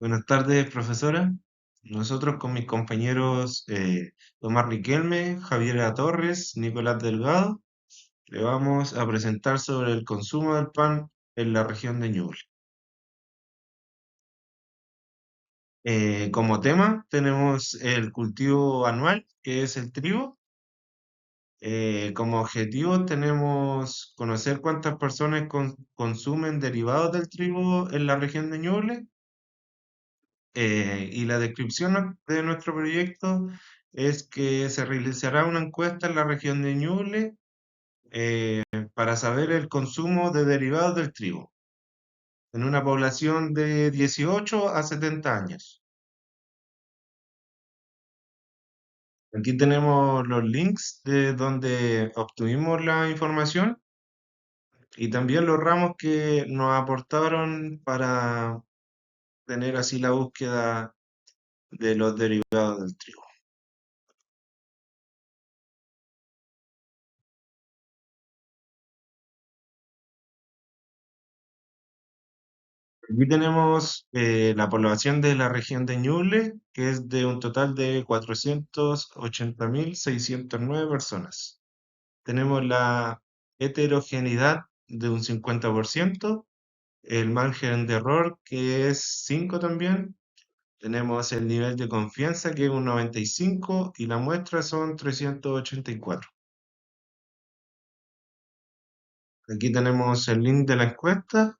Buenas tardes, profesora. Nosotros con mis compañeros Tomás Riquelme, Javiera Torres, Nicolás Delgado, le vamos a presentar sobre el consumo del pan en la región de Ñuble. Como tema tenemos el cultivo anual, que es el trigo. Como objetivo tenemos conocer cuántas personas consumen derivados del trigo en la región de Ñuble. Y la descripción de nuestro proyecto es que se realizará una encuesta en la región de Ñuble eh, para saber el consumo de derivados del trigo en una población de 18 a 70 años. Aquí tenemos los links de donde obtuvimos la información y también los ramos que nos aportaron para tener así la búsqueda de los derivados del trigo. Aquí tenemos la población de la región de Ñuble, que es de un total de 480.609 personas. Tenemos la heterogeneidad de un 50%, el margen de error, que es 5 también. Tenemos el nivel de confianza, que es un 95, y la muestra son 384. Aquí tenemos el link de la encuesta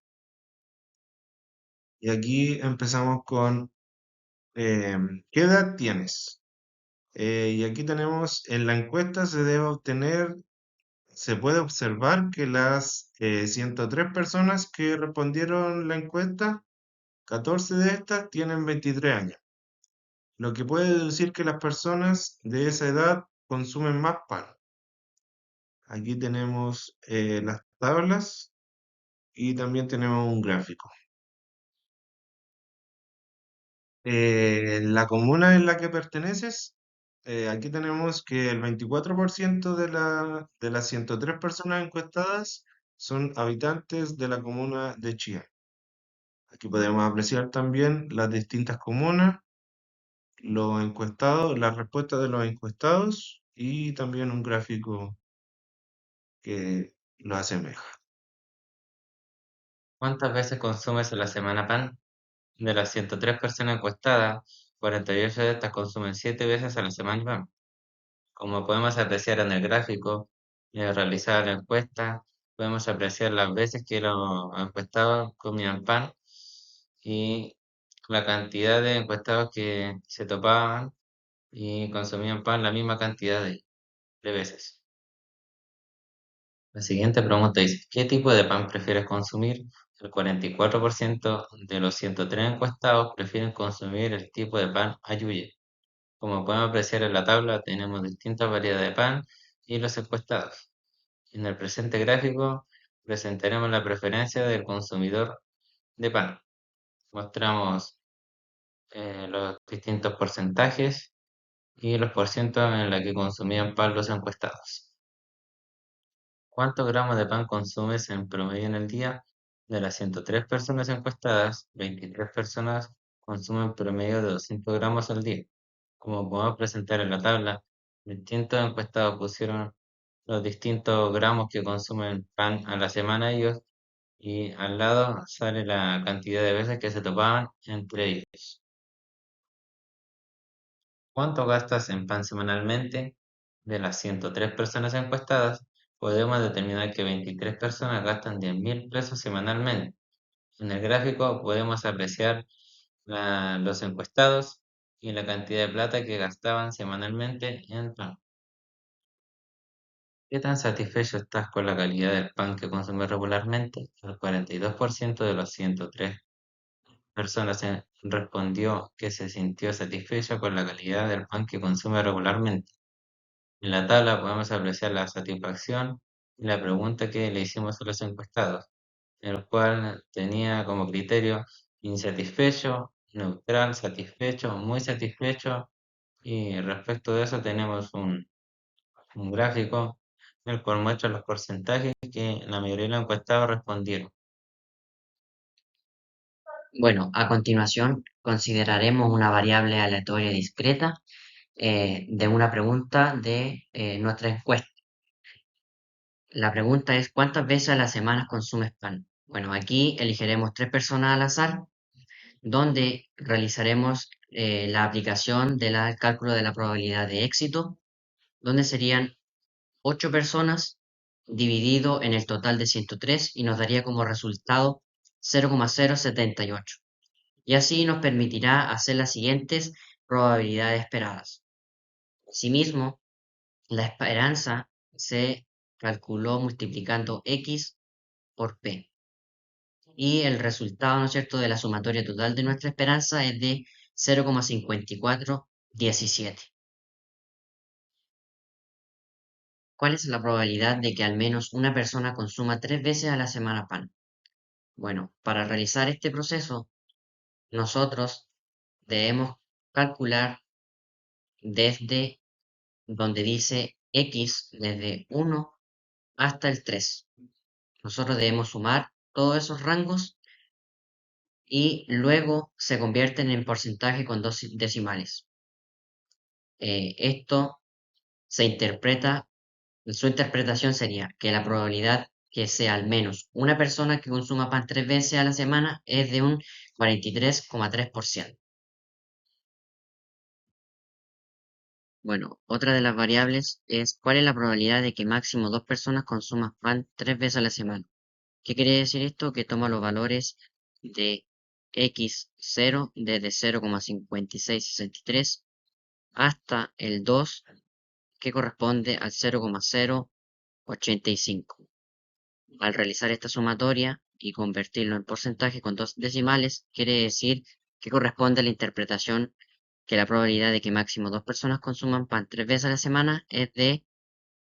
y aquí empezamos con ¿qué edad tienes? Y aquí tenemos, en la encuesta se debe obtener, se puede observar que las 103 personas que respondieron la encuesta, 14 de estas tienen 23 años, lo que puede deducir que las personas de esa edad consumen más pan. Aquí tenemos las tablas y también tenemos un gráfico. La comuna en la que perteneces, aquí tenemos que el 24% de las 103 personas encuestadas son habitantes de la comuna de Chía. Aquí podemos apreciar también las distintas comunas, los encuestados, las respuestas de los encuestados y también un gráfico que lo asemeja. ¿Cuántas veces consumes a la semana pan? De las 103 personas encuestadas, 48 de estas consumen 7 veces a la semana pan. Como podemos apreciar en el gráfico realizado la encuesta, podemos apreciar las veces que los encuestados comían pan y la cantidad de encuestados que se topaban y consumían pan la misma cantidad de veces. La siguiente pregunta dice, ¿qué tipo de pan prefieres consumir? El 44% de los 103 encuestados prefieren consumir el tipo de pan ayuye. Como podemos apreciar en la tabla, tenemos distintas variedades de pan y los encuestados. En el presente gráfico presentaremos la preferencia del consumidor de pan. Mostramos los distintos porcentajes y los porcientos en los que consumían pan los encuestados. ¿Cuántos gramos de pan consumes en promedio en el día? De las 103 personas encuestadas, 23 personas consumen promedio de 200 gramos al día. Como podemos presentar en la tabla, distintos encuestados pusieron los distintos gramos que consumen pan a la semana ellos y al lado sale la cantidad de veces que se topaban entre ellos. ¿Cuánto gastas en pan semanalmente? De las 103 personas encuestadas, podemos determinar que 23 personas gastan 10.000 pesos semanalmente. En el gráfico podemos apreciar los encuestados y la cantidad de plata que gastaban semanalmente en pan. ¿Qué tan satisfecho estás con la calidad del pan que consumes regularmente? El 42% de los 103 personas respondió que se sintió satisfecho con la calidad del pan que consume regularmente. En la tabla podemos apreciar la satisfacción y la pregunta que le hicimos a los encuestados, el cual tenía como criterio insatisfecho, neutral, satisfecho, muy satisfecho, y respecto de eso tenemos un gráfico el cual muestra los porcentajes que la mayoría de los encuestados respondieron. Bueno, a continuación consideraremos una variable aleatoria discreta de una pregunta de nuestra encuesta. La pregunta es, ¿cuántas veces a la semana consumes pan? Bueno, aquí elegiremos 3 personas al azar, donde realizaremos la aplicación del cálculo de la probabilidad de éxito, donde serían 8 personas dividido en el total de 103 y nos daría como resultado 0,078. Y así nos permitirá hacer las siguientes probabilidades esperadas. Asimismo, la esperanza se calculó multiplicando x por p. Y el resultado, ¿no es cierto?, de la sumatoria total de nuestra esperanza es de 0,5417. ¿Cuál es la probabilidad de que al menos una persona consuma 3 veces a la semana pan? Bueno, para realizar este proceso, nosotros debemos calcular desde donde dice x, desde 1 hasta el 3. Nosotros debemos sumar todos esos rangos y luego se convierten en porcentaje con dos decimales. Esto se interpreta, su interpretación sería que la probabilidad que sea al menos una persona que consuma pan 3 veces a la semana es de un 43,3%. Bueno, otra de las variables es cuál es la probabilidad de que máximo 2 personas consuman pan 3 veces a la semana. ¿Qué quiere decir esto? Que toma los valores de x0 desde 0,5663 hasta el 2 que corresponde al 0,085. Al realizar esta sumatoria y convertirlo en porcentaje con dos decimales, quiere decir que corresponde a la interpretación que la probabilidad de que máximo 2 personas consuman pan 3 veces a la semana es de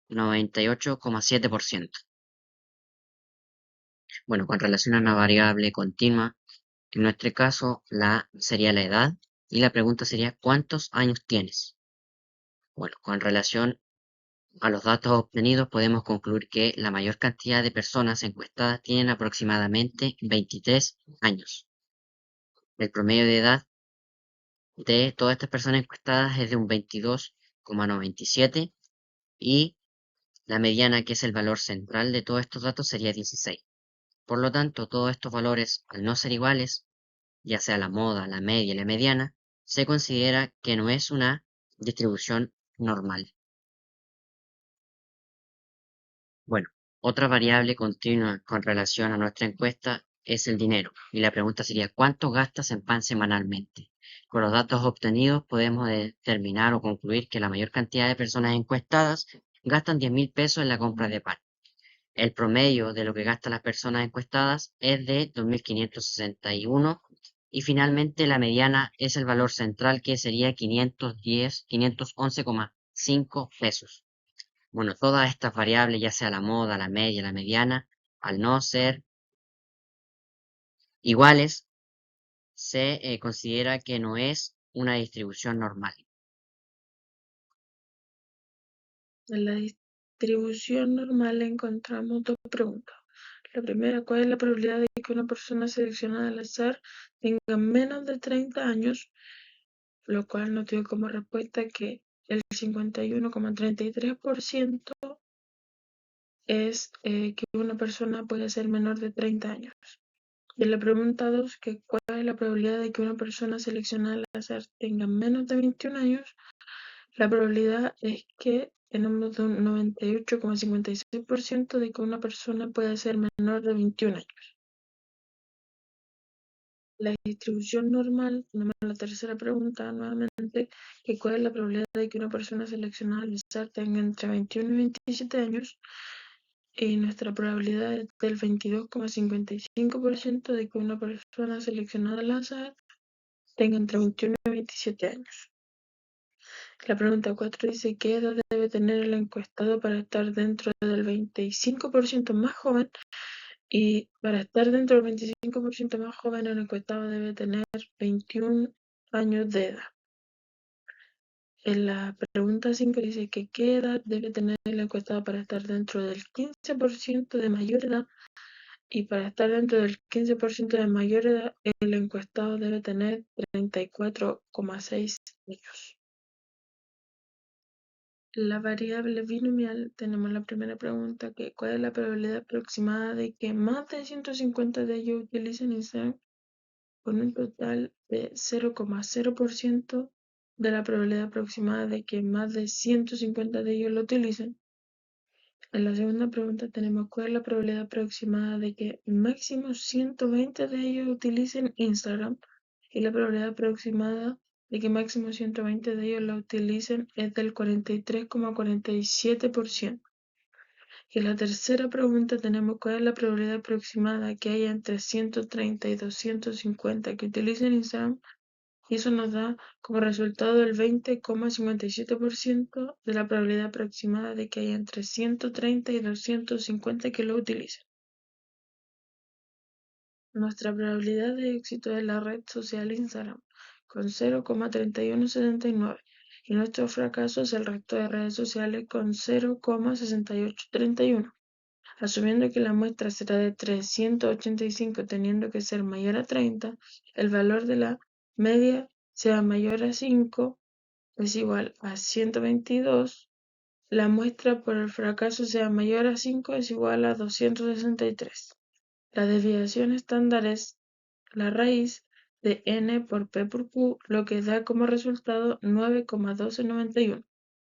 98,7%. Bueno, con relación a una variable continua, en nuestro caso sería la edad y la pregunta sería ¿cuántos años tienes? Bueno, con relación a los datos obtenidos podemos concluir que la mayor cantidad de personas encuestadas tienen aproximadamente 23 años. El promedio de edad de todas estas personas encuestadas es de un 22,97 y la mediana, que es el valor central de todos estos datos, sería 16. Por lo tanto, todos estos valores, al no ser iguales, ya sea la moda, la media y la mediana, se considera que no es una distribución normal. Bueno, otra variable continua con relación a nuestra encuesta es el dinero. Y la pregunta sería, ¿cuánto gastas en pan semanalmente? Con los datos obtenidos podemos determinar o concluir que la mayor cantidad de personas encuestadas gastan 10.000 pesos en la compra de pan. El promedio de lo que gastan las personas encuestadas es de 2.561 y finalmente la mediana es el valor central, que sería 511,5 pesos. Bueno, todas estas variables, ya sea la moda, la media, la mediana, al no ser iguales, se considera que no es una distribución normal. En la distribución normal encontramos dos preguntas. La primera, ¿cuál es la probabilidad de que una persona seleccionada al azar tenga menos de 30 años? Lo cual nos dio como respuesta que el 51,33% es que una persona puede ser menor de 30 años. Y la pregunta 2, que ¿cuál es la probabilidad de que una persona seleccionada al azar tenga menos de 21 años? La probabilidad es que tenemos un 98,56% de que una persona pueda ser menor de 21 años. La distribución normal, tenemos la tercera pregunta nuevamente, que cuál es la probabilidad de que una persona seleccionada al azar tenga entre 21 y 27 años. Y nuestra probabilidad es del 22,55% de que una persona seleccionada al azar tenga entre 21 y 27 años. La pregunta 4 dice, ¿qué edad debe tener el encuestado para estar dentro del 25% más joven? Y para estar dentro del 25% más joven, el encuestado debe tener 21 años de edad. En la pregunta 5 dice que ¿qué edad debe tener el encuestado para estar dentro del 15% de mayor edad? Y para estar dentro del 15% de mayor edad, el encuestado debe tener 34,6 años. La variable binomial, tenemos la primera pregunta, que ¿cuál es la probabilidad aproximada de que más de 150 de ellos utilicen Instagram? Con un total de 0,0% de la probabilidad aproximada de que más de 150 de ellos lo utilicen. En la segunda pregunta tenemos cuál es la probabilidad aproximada de que máximo 120 de ellos utilicen Instagram, y la probabilidad aproximada de que máximo 120 de ellos la utilicen es del 43,47%. Y en la tercera pregunta tenemos cuál es la probabilidad aproximada que haya entre 130 y 250 que utilicen Instagram, y eso nos da como resultado el 20,57% de la probabilidad aproximada de que haya entre 130 y 250 que lo utilicen. Nuestra probabilidad de éxito de la red social Instagram con 0,3179, y nuestro fracaso es el resto de redes sociales con 0,6831. Asumiendo que la muestra será de 385 teniendo que ser mayor a 30, el valor de la media sea mayor a 5 es igual a 122, la muestra por el fracaso sea mayor a 5 es igual a 263. La desviación estándar es la raíz de n por p por q, lo que da como resultado 9,1291.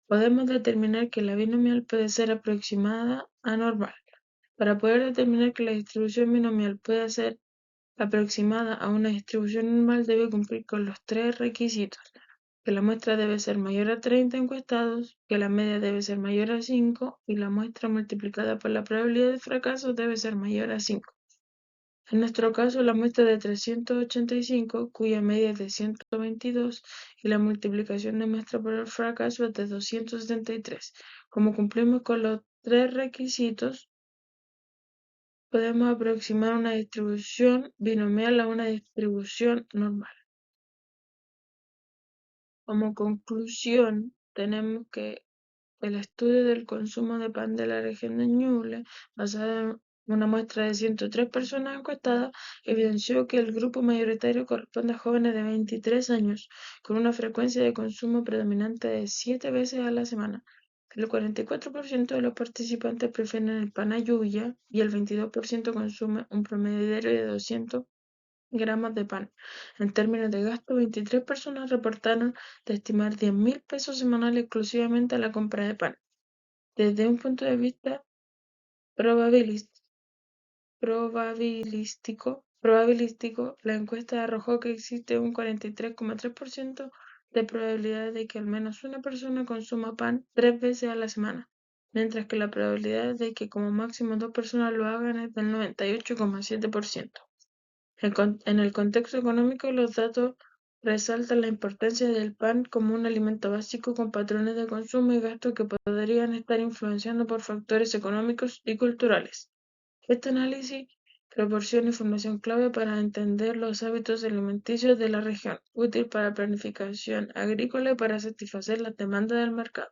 Podemos determinar que la binomial puede ser aproximada a normal. Para poder determinar que la distribución binomial pueda ser aproximada a una distribución normal, debe cumplir con los tres requisitos: que la muestra debe ser mayor a 30 encuestados, que la media debe ser mayor a 5 y la muestra multiplicada por la probabilidad de fracaso debe ser mayor a 5. En nuestro caso, la muestra es de 385, cuya media es de 122, y la multiplicación de muestra por el fracaso es de 273. Como cumplimos con los tres requisitos, podemos aproximar una distribución binomial a una distribución normal. Como conclusión, tenemos que el estudio del consumo de pan de la región de Ñuble, basado en una muestra de 103 personas encuestadas, evidenció que el grupo mayoritario corresponde a jóvenes de 23 años, con una frecuencia de consumo predominante de 7 veces a la semana. El 44% de los participantes prefieren el pan ayuya y el 22% consume un promedio diario de 200 gramos de pan. En términos de gasto, 23 personas reportaron de estimar 10.000 pesos semanales exclusivamente a la compra de pan. Desde un punto de vista probabilístico, la encuesta arrojó que existe un 43,3% de probabilidad de que al menos una persona consuma pan 3 veces a la semana, mientras que la probabilidad de que como máximo 2 personas lo hagan es del 98,7%. En el contexto económico, los datos resaltan la importancia del pan como un alimento básico con patrones de consumo y gasto que podrían estar influenciados por factores económicos y culturales. Este análisis proporciona información clave para entender los hábitos alimenticios de la región, útil para planificación agrícola y para satisfacer las demandas del mercado.